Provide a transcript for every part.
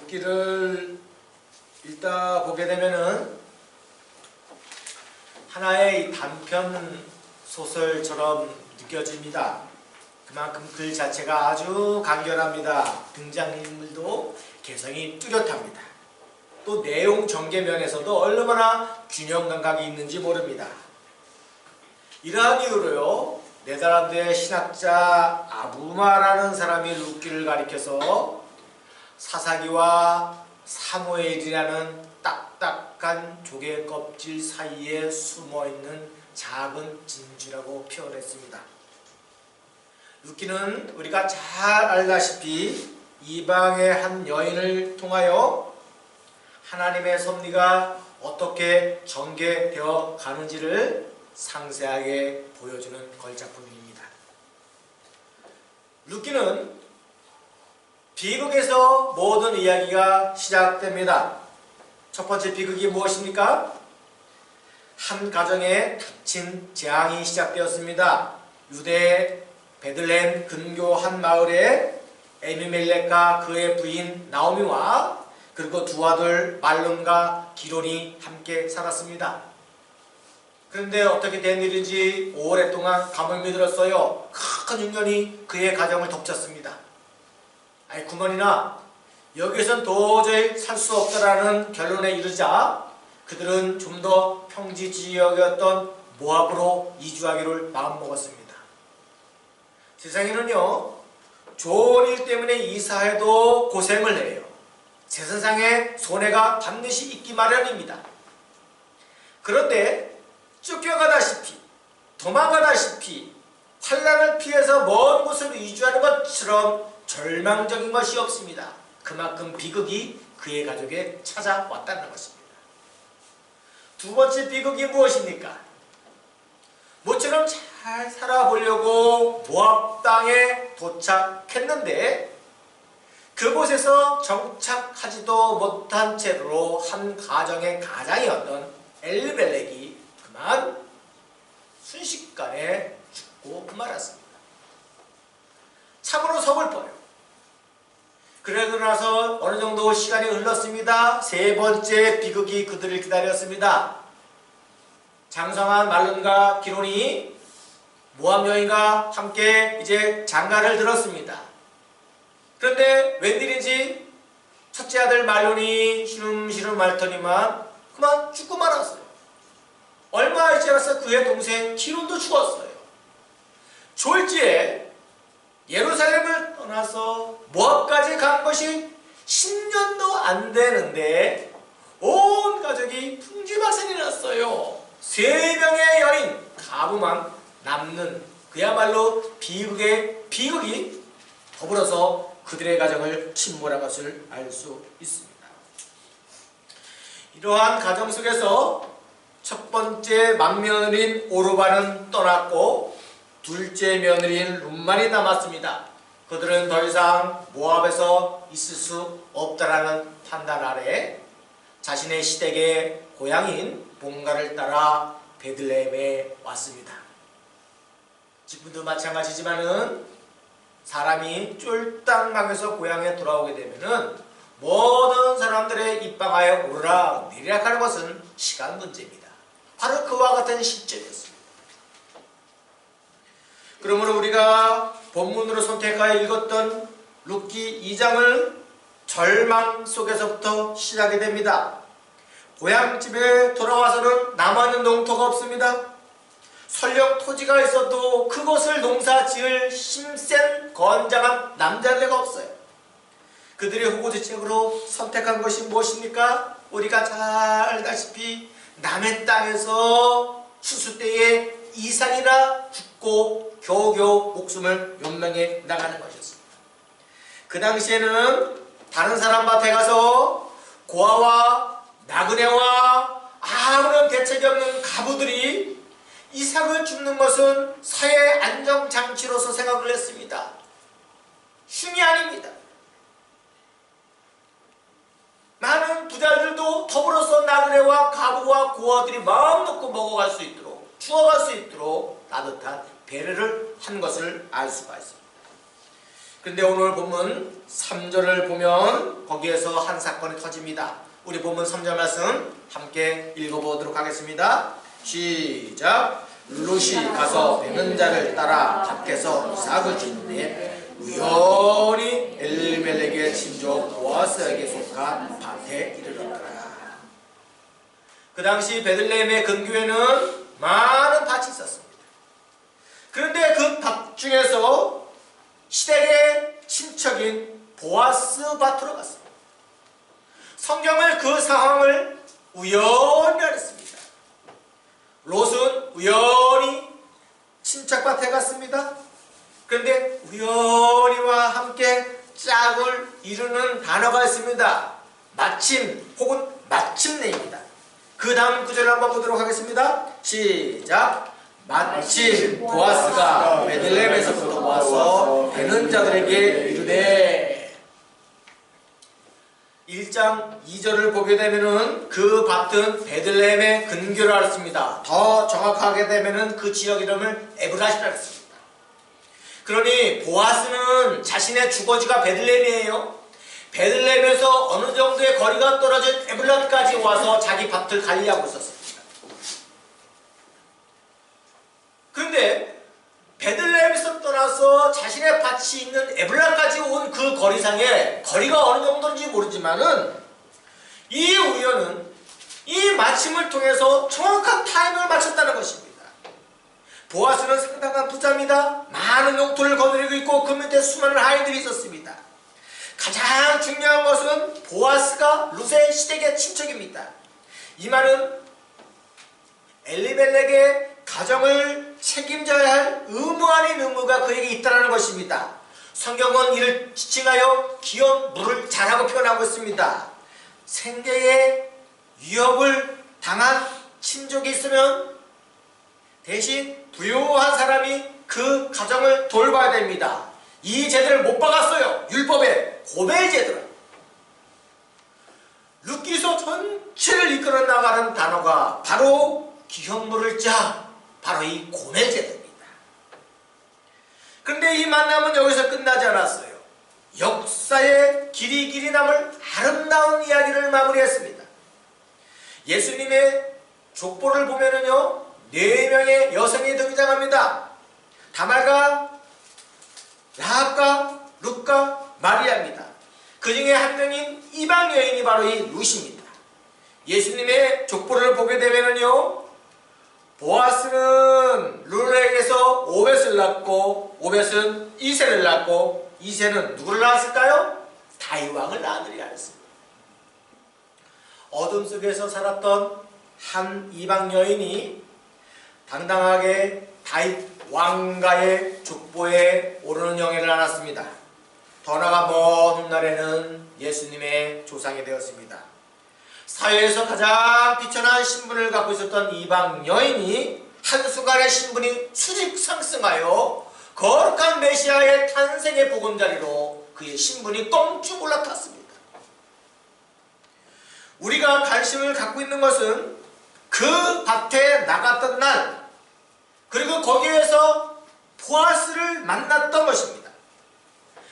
룻기를 읽다 보게 되면은 하나의 단편 소설처럼 느껴집니다. 그만큼 글 자체가 아주 간결합니다. 등장인물도 개성이 뚜렷합니다. 또 내용 전개 면에서도 얼마나 균형 감각이 있는지 모릅니다. 이러한 이유로요, 네덜란드의 신학자 아부마라는 사람이 룻기를 가리켜서 사사기와 사무엘이라는 딱딱한 조개 껍질 사이에 숨어있는 작은 진주라고 표현했습니다. 룻기는 우리가 잘 알다시피 이방의 한 여인을 통하여 하나님의 섭리가 어떻게 전개되어 가는지를 상세하게 보여주는 걸작품입니다. 룻기는 비극에서 모든 이야기가 시작됩니다. 첫 번째 비극이 무엇입니까? 한 가정에 닥친 재앙이 시작되었습니다. 유대 베들레헴 근교 한 마을에 엘리멜렉과 그의 부인 나오미와 그리고 두 아들 말론과 기론이 함께 살았습니다. 그런데 어떻게 된 일인지 오랫동안 가뭄이 들었어요. 큰 흉년이 그의 가정을 덮쳤습니다. 아이 구먼이나 여기선 도저히 살 수 없다라는 결론에 이르자 그들은 좀 더 평지 지역이었던 모압으로 이주하기를 마음먹었습니다. 세상에는요, 좋은 일 때문에 이사해도 고생을 해요. 세상에 손해가 반드시 있기 마련입니다. 그런데 쫓겨가다시피 도망가다시피 환난을 피해서 먼 곳으로 이주하는 것처럼 절망적인 것이 없습니다. 그만큼 비극이 그의 가족에 찾아왔다는 것입니다. 두 번째 비극이 무엇입니까? 모처럼 잘 살아보려고 모압 땅에 도착했는데 그곳에서 정착하지도 못한 채로 한 가정의 가장이었던 엘리멜렉이 그만 순식간에 죽고 말았습니다. 참으로 서글퍼요. 그러고 나서 어느 정도 시간이 흘렀습니다. 세 번째 비극이 그들을 기다렸습니다. 장성한 말론과 기론이 모압 여인과 함께 이제 장가를 들었습니다. 그런데 웬일인지 첫째 아들 말론이 시름시름 앓더니만 그만 죽고 말았어요. 얼마 있지 않아서 그의 동생 기론도 죽었어요. 졸지에 예루살렘을 떠나서 모압까지 간 것이 10년도 안 되는데 온 가족이 풍지박산이 났어요. 3명의 여인 가부만 남는 그야말로 비극의 비극이 더불어서 그들의 가정을 침몰한 것을 알 수 있습니다. 이러한 가정 속에서 첫 번째 맏며느리인 오르바는 떠났고 둘째 며느리인 룻만이 남았습니다. 그들은 더 이상 모압에서 있을 수 없다라는 판단 아래 자신의 시댁의 고향인 본가를 따라 베들레헴에 왔습니다. 지금도 마찬가지지만은 사람이 쫄딱 망해서 고향에 돌아오게 되면은 모든 사람들의 입방아에 오르락 내리락 하는 것은 시간 문제입니다. 바로 그와 같은 시점이었습니다. 그러므로 우리가 본문으로 선택하여 읽었던 룻기 2장을 절망 속에서부터 시작이 됩니다. 고향집에 돌아와서는 남아있는 농토가 없습니다. 설령 토지가 있어도 그것을 농사 지을 힘센 건장한 남자들가 없어요. 그들의 후보지책으로 선택한 것이 무엇입니까? 우리가 잘 알다시피 남의 땅에서 추수 때에 이삭이나 죽고 겨우겨우 목숨을 연명해 나가는 것이었습니다. 그 당시에는 다른 사람 밭에 가서 고아와 나그네와 아무런 대책이 없는 가부들이 이삭을 줍는 것은 사회 안정장치로서 생각을 했습니다. 흉이 아닙니다. 많은 부자들도 더불어서 나그네와 가부와 고아들이 마음 놓고 먹어갈 수 있도록 주워갈 수 있도록 따뜻한 배려를 한 것을 알 수가 있습니다. 그런데 오늘 본문 3절을 보면 거기에서 한 사건이 터집니다. 우리 본문 3절 말씀 함께 읽어보도록 하겠습니다. 시작. 룻이 가서 베는 자를 따라 밭에서 이삭을 주는데 우연히 엘리멜렉의 친족 보아스에게 속한 밭에 이르렀더라. 그 당시 베들레헴의 근교에는 많은 밭이 있었습니다. 그런데 그 밭 중에서 시댁의 친척인 보아스 밭으로 갔습니다. 성경을 그 상황을 우연히 알았습니다. 롯은 우연히 친척밭에 갔습니다. 그런데 우연히와 함께 짝을 이루는 단어가 있습니다. 마침 혹은 마침내입니다. 그 다음 구절을 한번 보도록 하겠습니다. 시작. 마침 보아스가 베들레헴에서부터 와서 베는 자들에게 이르되. 1장 2절을 보게 되면은 그 밭은 베들레헴의 근교를 알았습니다. 더 정확하게 되면은 그 지역 이름을 에브라시라 했습니다. 그러니 보아스는 자신의 주거지가 베들레헴이에요. 베들레헴에서 어느 정도의 거리가 떨어진 에브라까지 와서 자기 밭을 관리하고 있었습니다. 그런데 베들레헴에서 떠나서 자신의 밭이 있는 에브라까지 온 그 거리상에 거리가 어느 정도인지 모르지만은 이 우연은 이 마침을 통해서 정확한 타이밍을 맞췄다는 것입니다. 보아스는 상당한 부자입니다. 많은 용토를 거느리고 있고 그 밑에 수많은 아이들이 있었습니다. 가장 중요한 것은 보아스가 룻의 시댁의 친척입니다. 이 말은 엘리멜렉의 가정을 책임져야 할 의무 아닌 의무가 그에게 있다는 것입니다. 성경은 이를 지칭하여 기업 물을 자라고 표현하고 있습니다. 생계에 위협을 당한 친족이 있으면 대신 부유한 사람이 그 가정을 돌봐야 됩니다. 이 제도를 못 박았어요. 율법의 고멜 제도를. 룻기서 전체를 이끌어 나가는 단어가 바로 기업 물을 자, 바로 이 고멜 제도입니다. 그런데 이 만남은 여기서 끝나지 않았어요. 역사의 길이 남을 아름다운 이야기를 마무리했습니다. 예수님의 족보를 보면은요, 4명의 여성이 등장합니다. 다말과 라합과 룻과 마리아입니다. 그 중에 한 명인 이방 여인이 바로 이 룻입니다. 예수님의 족보를 보게 되면은요, 보아스는 룻에게서 오벳을 낳고 오벳은 이새를 낳고 이새는 누구를 낳았을까요? 다윗 왕을 낳으리라 했습니다. 어둠 속에서 살았던 한 이방 여인이 당당하게 다윗 왕가의 족보에 오르는 영예를 안았습니다. 더 나아가 먼 훗날에는 예수님의 조상이 되었습니다. 사회에서 가장 비천한 신분을 갖고 있었던 이방 여인이 한순간에 신분이 수직 상승하여 거룩한 메시아의 탄생의 보금자리로 그의 신분이 껑쭉 올라탔습니다. 우리가 관심을 갖고 있는 것은 그 밭에 나갔던 날, 그리고 거기에서 보아스를 만났던 것입니다.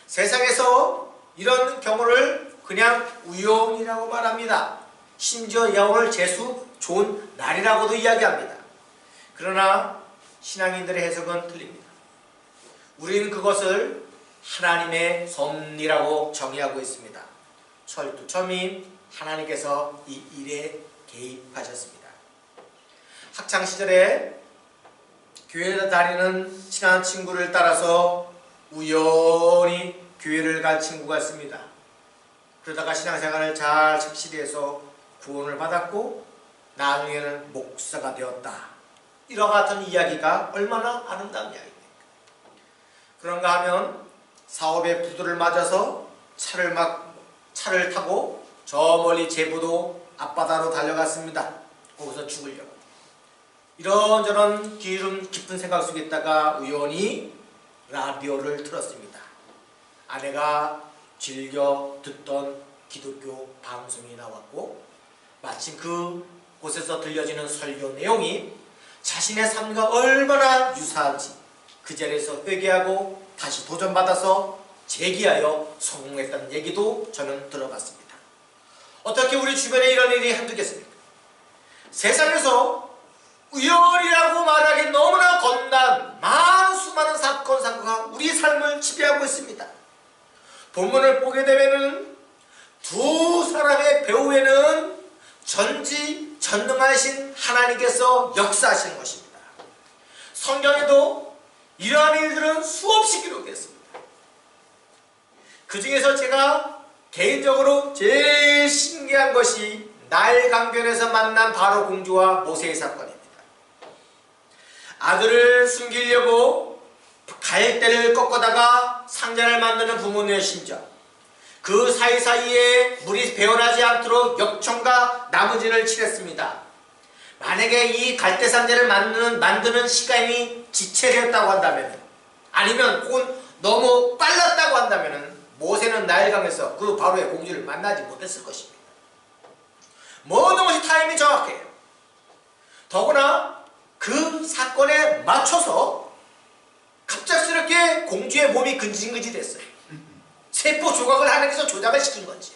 세상에서 이런 경우를 그냥 우연이라고 말합니다. 심지어 오늘 재수 좋은 날이라고도 이야기합니다. 그러나 신앙인들의 해석은 틀립니다. 우리는 그것을 하나님의 섭리라고 정의하고 있습니다. 철두철미 하나님께서 이 일에 개입하셨습니다. 학창시절에 교회에 다니는 친한 친구를 따라서 우연히 교회를 간 친구가 있습니다. 그러다가 신앙생활을 잘 착실히 해서 구원을 받았고 나중에는 목사가 되었다. 이와 같은 이야기가 얼마나 아름다운 이야기입니까? 그런가 하면 사업의 부도를 맞아서 차를 타고 저 멀리 제부도 앞바다로 달려갔습니다. 거기서 죽으려고. 이런저런 기름 깊은 생각 속에 있다가 우연히 라디오를 틀었습니다. 아내가 즐겨 듣던 기독교 방송이 나왔고 마침 그곳에서 들려지는 설교 내용이 자신의 삶과 얼마나 유사한지 그 자리에서 회개하고 다시 도전받아서 제기하여 성공했다는 얘기도 저는 들어봤습니다. 어떻게 우리 주변에 이런 일이 한두겠습니까? 세상에서 우열이라고 말하기 너무나 겁난 많은 수많은 사건 사고가 우리 삶을 지배하고 있습니다. 본문을 보게 되면은 두 사람의 배후에는 전지전능하신 하나님께서 역사하시는 것입니다. 성경에도 이러한 일들은 수없이 기록됐습니다. 그 중에서 제가 개인적으로 제일 신기한 것이 나일 강변에서 만난 바로 공주와 모세의 사건입니다. 아들을 숨기려고 갈대를 꺾어다가 상자를 만드는 부모님의 심정, 그 사이사이에 물이 배어나지 않도록 역청과 나무진을 칠했습니다. 만약에 이 갈대 상자를 만드는 시간이 지체되었다고 한다면, 아니면 혹은 너무 빨랐다고 한다면 모세는 나일강에서 그 바로의 공주를 만나지 못했을 것입니다. 모든 것이 타임이 정확해요. 더구나 그 사건에 맞춰서 갑작스럽게 공주의 몸이 근질근질했어요. 세포 조각을 하나님께서 조작을 시킨 거지.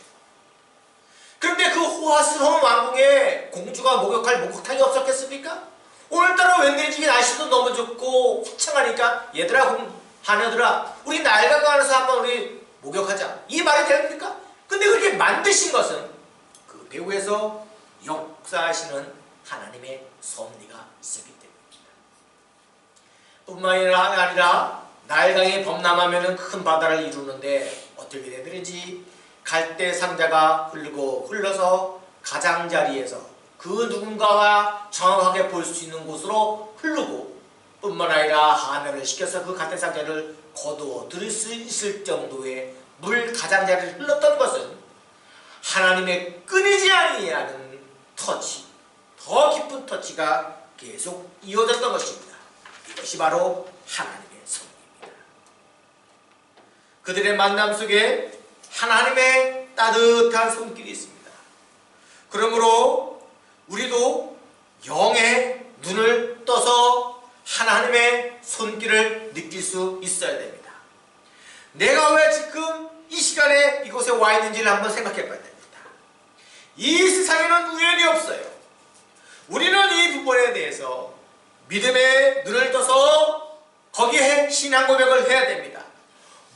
그런데 그 호화스러운 왕궁에 공주가 목욕할 목욕탕이 없었겠습니까? 오늘따라 웬일인지 날씨도 너무 좋고 화창하니까 얘들아, 하녀들아, 우리 나일강 가서 한번 우리 목욕하자. 이 말이 됩니까? 근데 그렇게 만드신 것은 그 배후에서 역사하시는 하나님의 섭리가 있었기 때문입니다. 뿐만 아니라 나일강이 범람하면 큰 바다를 이루는데 어떻게 되든지 갈대 상자가 흘러서 가장자리에서 그 누군가가 정확하게 볼 수 있는 곳으로 흐르고, 뿐만 아니라 하늘을 시켜서 그 갈대 상자를 거두어 들을 수 있을 정도의 물 가장자리를 흘렀던 것은 하나님의 끊이지 아니하는 터치, 더 깊은 터치가 계속 이어졌던 것입니다. 이것이 바로 하나님의 섭리입니다. 그들의 만남 속에 하나님의 따뜻한 손길이 있습니다. 그러므로 우리도 영의 눈을 떠서 하나님의 손길을 느낄 수 있어야 됩니다. 내가 왜 지금 이 시간에 이곳에 와 있는지를 한번 생각해 봐야 됩니다. 이 세상에는 우연이 없어요. 우리는 이 부분에 대해서 믿음의 눈을 떠서 거기에 신앙 고백을 해야 됩니다.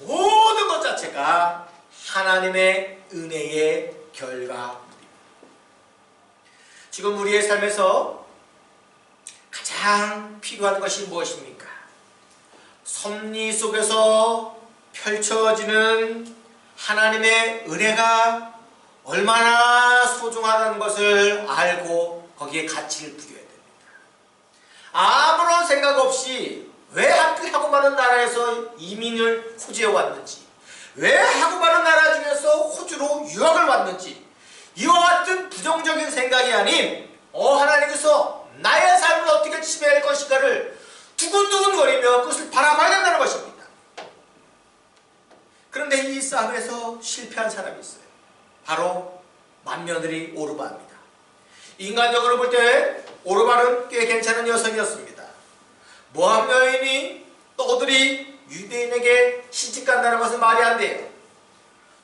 모든 것 자체가 하나님의 은혜의 결과입니다. 지금 우리의 삶에서 가장 필요한 것이 무엇입니까? 섭리 속에서 펼쳐지는 하나님의 은혜가 얼마나 소중하다는 것을 알고 거기에 가치를 부여해야 됩니다. 아무런 생각 없이 왜 하필 하고 많은 나라에서 이민을 호주에 왔는지, 왜 하고 많은 나라 중에서 호주로 유학을 왔는지, 이와 같은 부정적인 생각이 아닌 하나님께서 나의 삶을 어떻게 지배할 것인가를 두근두근거리며 그것을 바라봐야 된다는 것입니다. 그런데 이 싸움에서 실패한 사람이 있어요. 바로 맏며느리 오르바입니다. 인간적으로 볼 때 오르바는 꽤 괜찮은 여성이었습니다. 모함 여인이 떠들이 유대인에게 시집간다는 것은 말이 안 돼요.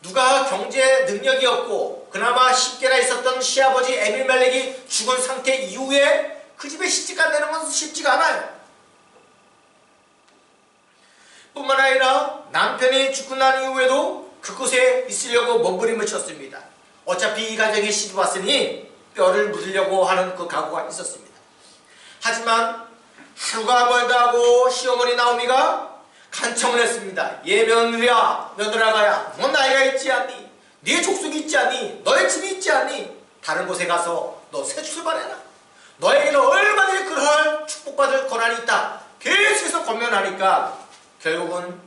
누가 경제 능력이 없고 그나마 10개나 있었던 시아버지 에빌멜렉이 죽은 상태 이후에 그 집에 시집간다는 것은 쉽지가 않아요. 뿐만 아니라 남편이 죽고 난 이후에도 그곳에 있으려고 몸부림을 쳤습니다. 어차피 이 가정에 시집 왔으니 뼈를 묻으려고 하는 그 각오가 있었습니다. 하지만 하루가 멀다 하고 시어머니 나오미가 간청을 했습니다. 얘 며느리야, 며느라가야, 너 나이가 있지 않니? 네 족속이 있지 않니? 너의 집이 있지 않니? 다른 곳에 가서 너 새 출발해라. 너에게는 얼마든지 그럴 축복받을 권한이 있다. 계속해서 권면하니까 결국은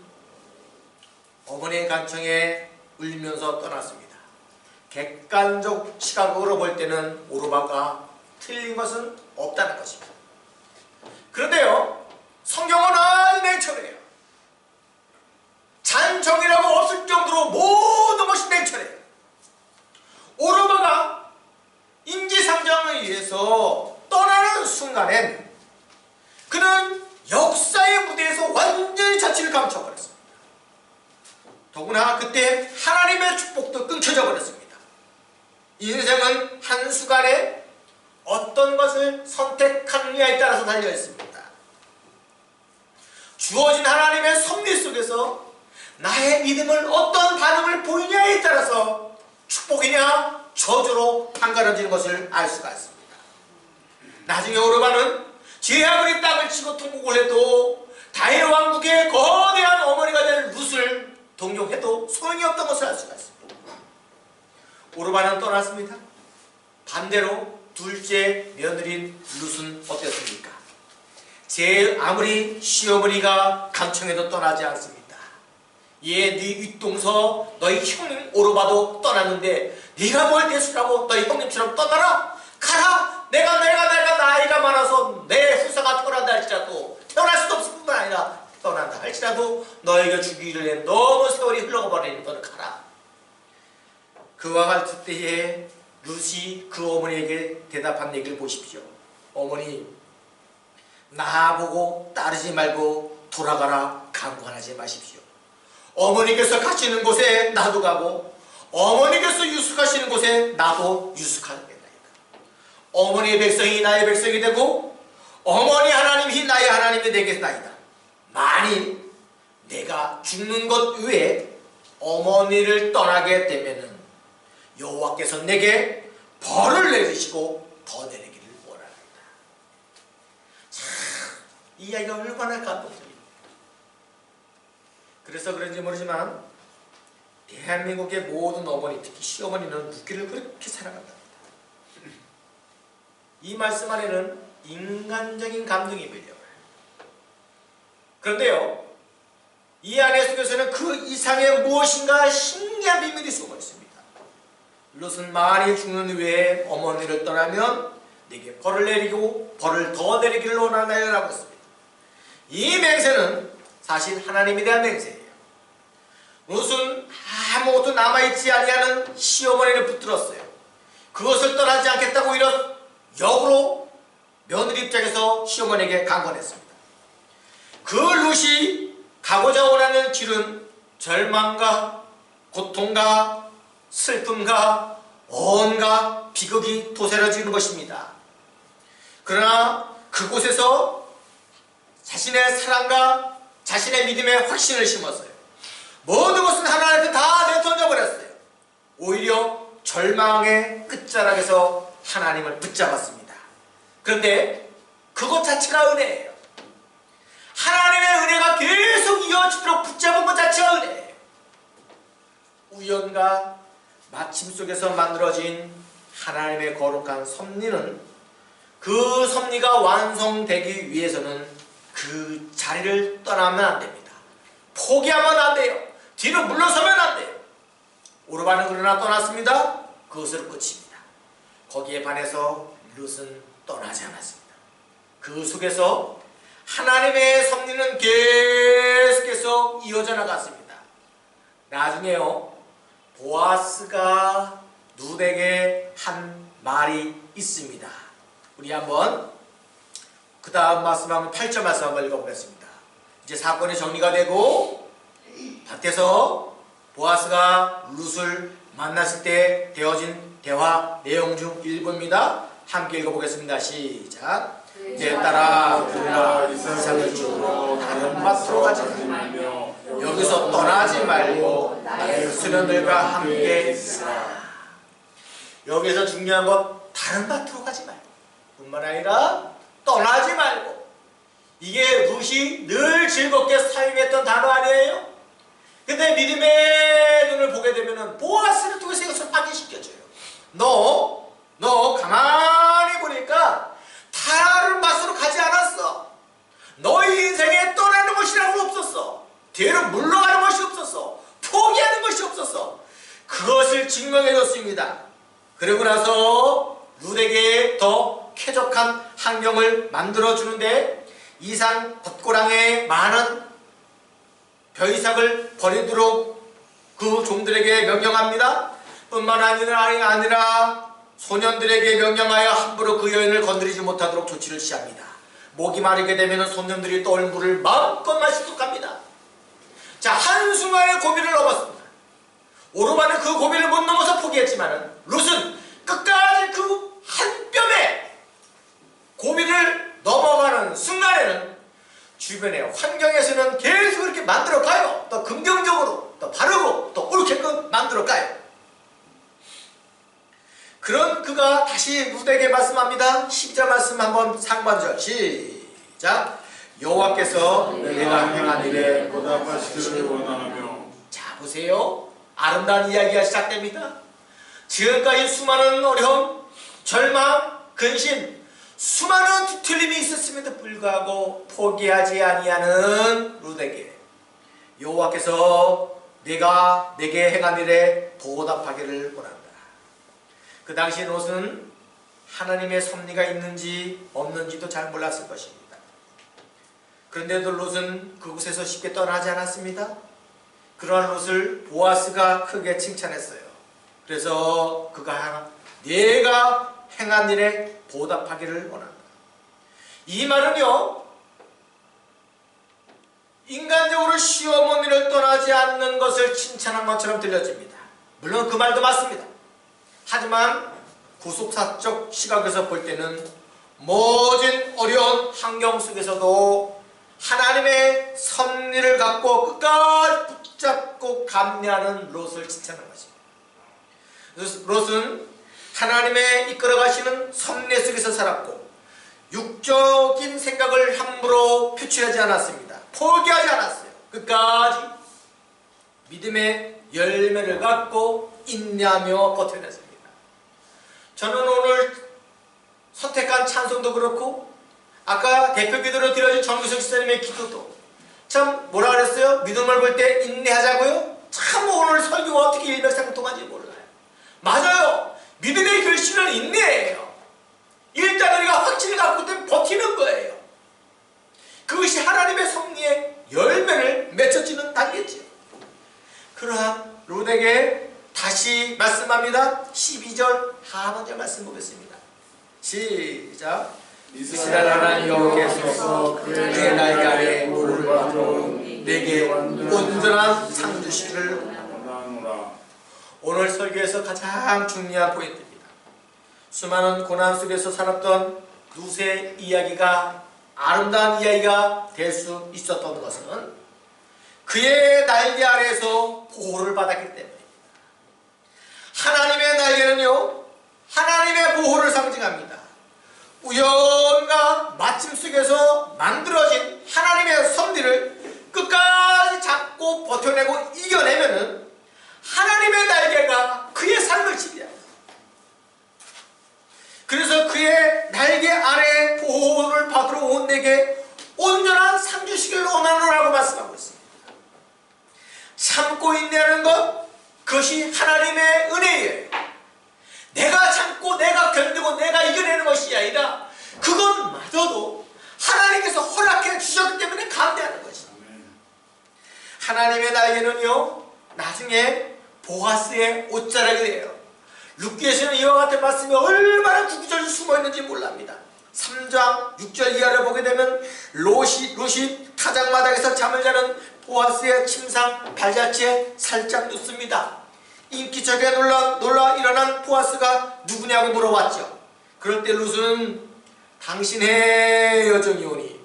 어머니의 간청에 울면서 떠났습니다. 객관적 시각으로 볼 때는 오르바가 틀린 것은 없다는 것입니다. 그런데요, 성경은 아주 냉철해요. 잔정이라고 없을 정도로 모든 것이 냉철해요. 오르바가 인지상정을 위해서 떠나는 순간엔 그는 역사의 무대에서 완전히 자취를 감춰버렸습니다. 인생은 한순간에 어떤 것을 선택하느냐에 따라서 달려있습니다. 주어진 하나님의 섭리 속에서 나의 믿음을 어떤 반응을 보이냐에 따라서 축복이냐 저주로 한가로지는 것을 알 수가 있습니다. 나중에 오르반은 죄악의 땅을 치고 통곡을 해도 다윗 왕국의 거대한 어머니가 될 룻을 동경해도 소용이 없던 것을 알 수가 있습니다. 오르반은 떠났습니다. 반대로 둘째 며느리인 룻은 어땠습니까? 아무리 시어머니가 간청해도 떠나지 않습니다. 네 윗동서 너희 형님 오르바도 떠났는데 네가 뭘 대수라고 너희 형님처럼 떠나라? 가라! 내가 나이가 많아서 내 후사가 태어난다 할지라도 태어날 수도 없을 뿐만 아니라 떠난다 할지라도 너희가 죽이기를 해 너무 세월이 흘러가 버리니 너는 가라. 그와 같을 때에 룻이 그 어머니에게 대답한 얘기를 보십시오. 어머니, 나보고 따르지 말고 돌아가라 강권하지 마십시오. 어머니께서 가시는 곳에 나도 가고 어머니께서 유숙하시는 곳에 나도 유숙하는 게 나이다. 어머니의 백성이 나의 백성이 되고 어머니 하나님이 나의 하나님이 되겠나이다. 만일 내가 죽는 것 외에 어머니를 떠나게 되면은 여호와께서 내게 벌을 내리시고 더 내리기를 원하나이다. 참, 이 이야기가 얼마나 감동적입니까? 그래서 그런지 모르지만 대한민국의 모든 어머니, 특히 시어머니는 룻기를 그렇게 사랑한답니다. 이 말씀 안에는 인간적인 감동이 밀려와요. 그런데요, 이 안에 속에서는 그 이상의 무엇인가 신기한 비밀이 숨어 있습니다. 룻은 만일 죽는 후에 어머니를 떠나면 네게 벌을 내리고 벌을 더 내리기를 원하나요라고 했습니다. 이 맹세는 사실 하나님에 대한 맹세예요. 룻은 아무것도 남아있지 아니하는 시어머니를 붙들었어요. 그것을 떠나지 않겠다고 오히려 역으로 며느리 입장에서 시어머니에게 강권했습니다. 그 룻이 가고자 원하는 길은 절망과 고통과 슬픔과 온갖 비극이 도사려지는 것입니다. 그러나 그곳에서 자신의 사랑과 자신의 믿음의 확신을 심었어요. 모든 것은 하나님께 다 내던져버렸어요. 오히려 절망의 끝자락에서 하나님을 붙잡았습니다. 그런데 그것 자체가 은혜예요. 하나님의 은혜가 계속 이어지도록 붙잡은 것 자체가 은혜예요. 우연과 마침 속에서 만들어진 하나님의 거룩한 섭리는 그 섭리가 완성되기 위해서는 그 자리를 떠나면 안 됩니다. 포기하면 안 돼요. 뒤로 물러서면 안 돼요. 오르반은 그러나 떠났습니다. 그것으로 끝입니다. 거기에 반해서 룻은 떠나지 않았습니다. 그 속에서 하나님의 섭리는 계속해서 이어져 나갔습니다. 나중에요, 보아스가 룻에게 한 말이 있습니다. 우리 한번 그 다음 말씀 한번 8절 말씀 한번 읽어보겠습니다. 이제 사건이 정리가 되고 밭에서 보아스가 룻을 만났을 때 되어진 대화 내용 중 일부입니다. 함께 읽어보겠습니다. 시작. 이제 따라 우리가 이삭을 주고 다른 밭으로 가지 말며 여기서 떠나지 말고 나의 수련들과 함께 있으라. 여기서 중요한 건 다른 밭으로 가지 말고 뿐만 아니라 떠나지 말고. 이게 룻이 늘 즐겁게 사용했던 단어 아니에요? 근데 믿음의 눈을 보게 되면은 보아스를 통해서 이것을 확인시켜줘요. 너 가만히 보니까 다른 밭으로 가지 않았어. 너희 인생에 떠나는 것이라고 없었어. 뒤로 물러가는 것이 없었어. 포기하는 것이 없었어. 그것을 증명해줬습니다. 그리고 나서 룻에게 더 쾌적한 환경을 만들어주는데 이산 벚고랑에 많은 벼이삭을 버리도록 그 종들에게 명령합니다. 뿐만 아니라 소년들에게 명령하여 함부로 그 여인을 건드리지 못하도록 조치를 취합니다. 목이 마르게 되면 소년들이 떠올 물을 마음껏 마시도록 합니다. 자, 한순간의 고비를 넘었습니다. 오르반은 그 고비를 못 넘어서 포기했지만 룻은 주변의 환경에서는 계속 이렇게 만들어가요. 또 긍정적으로, 또 바르고, 또 옳게끔 만들어가요. 그런 그가 다시 루드에게 말씀합니다. 12절 말씀 한번 상반절 시작. 여호와께서 내가 행한 일에 보답하시기를 원하며. 자 보세요. 아름다운 이야기가 시작됩니다. 지금까지 수많은 어려움, 절망, 근심, 수많은 뒤틀림이 있었음에도 불구하고 포기하지 아니하는 루드에게 여호와께서 내가 내게 행한 일에 보답하기를 원한다. 그 당시 롯은 하나님의 섭리가 있는지 없는지도 잘 몰랐을 것입니다. 그런데도 롯은 그곳에서 쉽게 떠나지 않았습니다. 그러한 롯을 보아스가 크게 칭찬했어요. 그래서 그가 내가 행한 일에 보답하기를 원한다. 이 말은요, 인간적으로 시어머니를 떠나지 않는 것을 칭찬한 것처럼 들려집니다. 물론 그 말도 맞습니다. 하지만 구속사적 시각에서 볼 때는 모든 어려운 환경 속에서도 하나님의 섭리를 갖고 끝까지 붙잡고 감내하는 롯을 칭찬한 것입니다. 롯은 하나님의 이끌어가시는 섭리 속에서 살았고 육적인 생각을 함부로 표출하지 않았습니다. 포기하지 않았어요. 끝까지 믿음의 열매를 갖고 인내하며 버텨냈습니다. 저는 오늘 선택한 찬송도 그렇고 아까 대표 기도로 드려진 정규석 시사님의 기도도 참 뭐라 그랬어요? 믿음을 볼 때 인내하자고요? 참 오늘 설교가 어떻게 일맥상통한지 몰라요. 맞아요. 믿음의 결실은 인내예요. 일단 우리가 확신을 갖고 있으면 버티는 거예요. 그것이 하나님의 섭리의 열매를 맺어지는 단계죠. 그러한 롯에게 다시 말씀합니다. 12절 하반절 말씀 보겠습니다. 시작. 이스라엘 하나님 여호와께서 그의 날개 아래 물을 받들어온 내게 온전한 상 주시기를 원하노라. 오늘 설교에서 가장 중요한 포인트입니다. 수많은 고난 속에서 살았던 룻의 이야기가 아름다운 이야기가 될 수 있었던 것은 그의 날개 아래에서 보호를 받았기 때문입니다. 하나님의 날개는요, 하나님의 보호를 상징합니다. 우연과 마침 속에서 만들어진 하나님의 섭리를 끝까지 잡고 버텨내고 이겨내면은 하나님의 날개가 그의 삶을 지배합니다. 그래서 그의 날개 아래 보호를 받으러 온 내게 온전한 상 주시기를 원하노라고 말씀하고 있습니다. 참고 인내하는 것, 그것이 하나님의 은혜예요. 내가 참고 내가 견디고 내가 이겨내는 것이 아니라 그것마저도 하나님께서 허락해 주셨기 때문에 감내하는 것입니다. 하나님의 날개는요, 나중에 보아스의 옷자락이 돼요. 룻기에서는 이와 같은 말씀이 얼마나 구구절이 숨어있는지 몰랍니다. 3장 6절 이하를 보게 되면 롯이 타작마당에서 잠을 자는 보아스의 침상 발자취에 살짝 눕습니다. 인기척에 놀라 일어난 보아스가 누구냐고 물어봤죠. 그럴 때 룻은 당신의 여정이 오니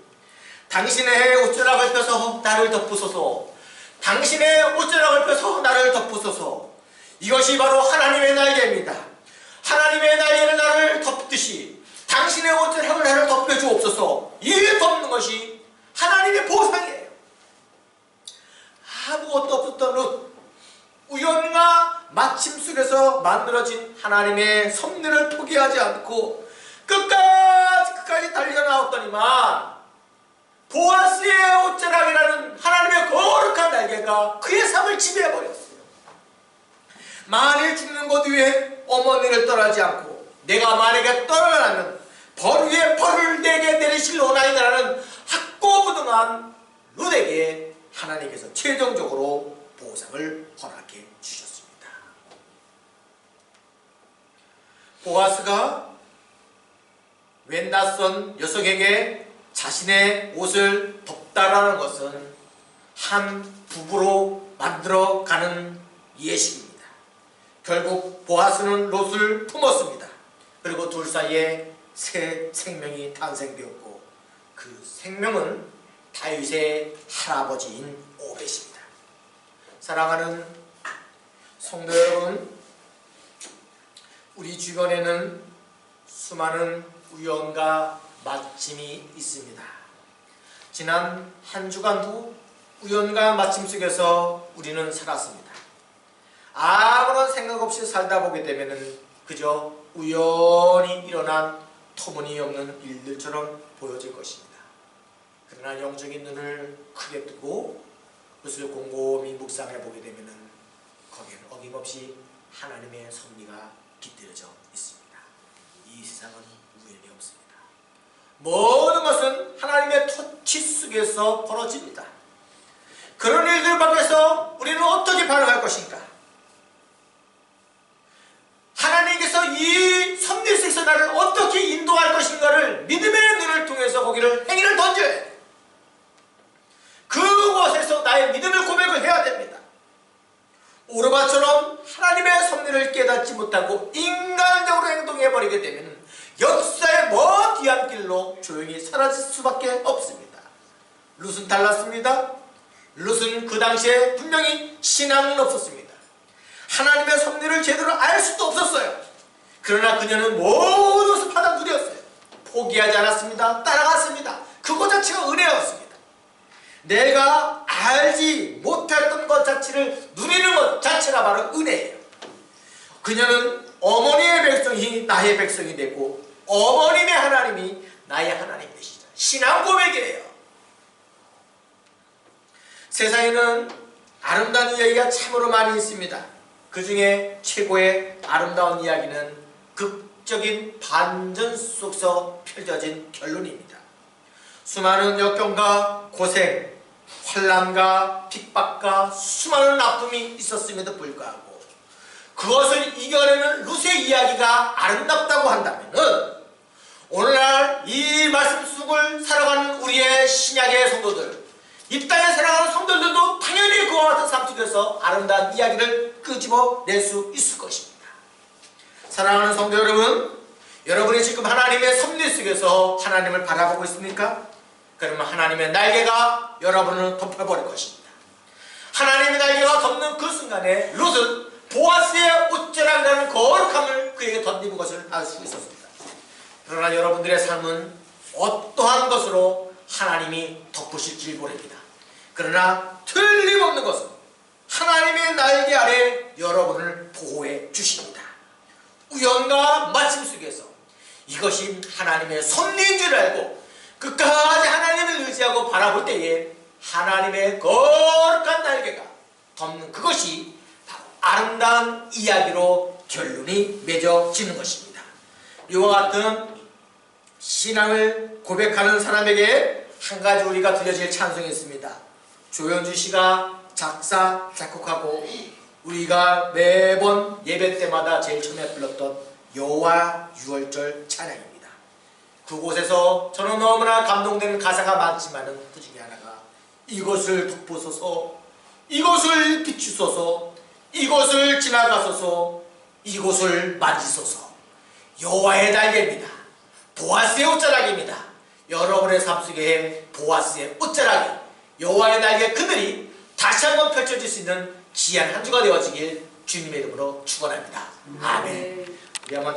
당신의 옷자락을 펴서 나를 덮으소서, 당신의 옷자락을 펴서 나를 덮으소서. 이것이 바로 하나님의 날개입니다. 하나님의 날개는 나를 덮듯이 당신의 옷자락을 나를 덮여주옵소서. 이 덮는 것이 하나님의 보상이에요. 아무것도 없었던 룻, 우연과 마침 속에서 만들어진 하나님의 섭리를 포기하지 않고 끝까지 달려나왔더니만 보아스의 옷자락이라는 하나님의 거룩한 날개가 그의 삶을 지배해버렸어요. 만일 죽는 것 위에 어머니를 떠나지 않고 내가 만약에 떠나면 벌 위에 벌을 내게 내리실 오나이다라는 학고부등한 룻에게 하나님께서 최종적으로 보상을 허락해 주셨습니다. 보아스가 웬 낯선 녀석에게 자신의 옷을 덮다라는 것은 한 부부로 만들어가는 예식입니다. 결국 보아스는 롯을 품었습니다. 그리고 둘 사이에 새 생명이 탄생되었고 그 생명은 다윗의 할아버지인 오벳입니다. 사랑하는 성도 여러분, 우리 주변에는 수많은 우연과 마침이 있습니다. 지난 한 주간도 우연과 마침 속에서 우리는 살았습니다. 아무런 생각 없이 살다 보게 되면 그저 우연히 일어난 터무니없는 일들처럼 보여질 것입니다. 그러나 영적인 눈을 크게 뜨고 그것을 곰곰이 묵상해 보게 되면 거기에는 어김없이 하나님의 섭리가 깃들여져 있습니다. 이 세상은 우연이 없습니다. 모든 것은 하나님의 터치 속에서 벌어집니다. 그런 일들 밖에서 우리는 어떻게 반응할 것인가? 하나님께서 이 섭리 속에서 나를 어떻게 인도할 것인가를 믿음의 눈을 통해서 거기를 행위를 던져야 돼요. 그곳에서 나의 믿음의 고백을 해야 됩니다. 오르바처럼 하나님의 섭리를 깨닫지 못하고 인간적으로 행동해버리게 되면 역사의 먼 뒤안길로 조용히 사라질 수밖에 없습니다. 룻은 달랐습니다. 룻은 그 당시에 분명히 신앙은 없었습니다. 하나님의 섭리를 제대로 알 수도 없었어요. 그러나 그녀는 모든 것을 받아 누렸어요. 포기하지 않았습니다. 따라갔습니다. 그것 자체가 은혜였습니다. 내가 알지 못했던 것 자체를 누리는 것 자체가 바로 은혜예요. 그녀는 어머니의 백성이 나의 백성이 되고 어머님의 하나님이 나의 하나님 되시죠. 신앙 고백이에요. 세상에는 아름다운 이야기가 참으로 많이 있습니다. 그 중에 최고의 아름다운 이야기는 극적인 반전 속에서 펼쳐진 결론입니다. 수많은 역경과 고생, 환난과 핍박과 수많은 아픔이 있었음에도 불구하고 그것을 이겨내는 룻의 이야기가 아름답다고 한다면 오늘날 이 말씀 속을 살아가는 우리의 신약의 성도들, 이 땅에 살아가는 성도들도 당연히 그와 같은 삶 속에서 아름다운 이야기를 끄집어낼 수 있을 것입니다. 사랑하는 성도 여러분, 여러분이 지금 하나님의 섭리 속에서 하나님을 바라보고 있습니까? 그러면 하나님의 날개가 여러분을 덮어버릴 것입니다. 하나님의 날개가 덮는 그 순간에 룻은 보아스의 옷자락이라는 거룩함을 그에게 덧입은 것을 알 수 있었습니다. 그러나 여러분들의 삶은 어떠한 것으로 하나님이 덮으실지 모릅니다. 그러나 틀림없는 것은 하나님의 날개 아래 여러분을 보호해 주십니다. 우연과 마침 속에서 이것이 하나님의 섭리인 줄 알고 끝까지 하나님을 의지하고 바라볼 때에 하나님의 거룩한 날개가 덮는 그것이 바로 아름다운 이야기로 결론이 맺어지는 것입니다. 이와 같은 신앙을 고백하는 사람에게 한 가지 우리가 들려질 찬송이 있습니다. 조현주 씨가 작사, 작곡하고 우리가 매번 예배 때마다 제일 처음에 불렀던 여호와 유월절 찬양입니다. 그곳에서 저는 너무나 감동되는 가사가 많지만은 그 중에 하나가 이것을 덮으소서, 이것을 비추소서, 이것을 지나가소서, 이곳을 만지소서. 여호와의 날개입니다. 보아스의 옷자락입니다. 여러분의 삶 속에 보아스의 옷자락이 여호와의 날개 그늘이 다시 한번 펼쳐질 수 있는 귀한 한 주가 되어지길 주님의 이름으로 축원합니다. 아멘. 우리 한번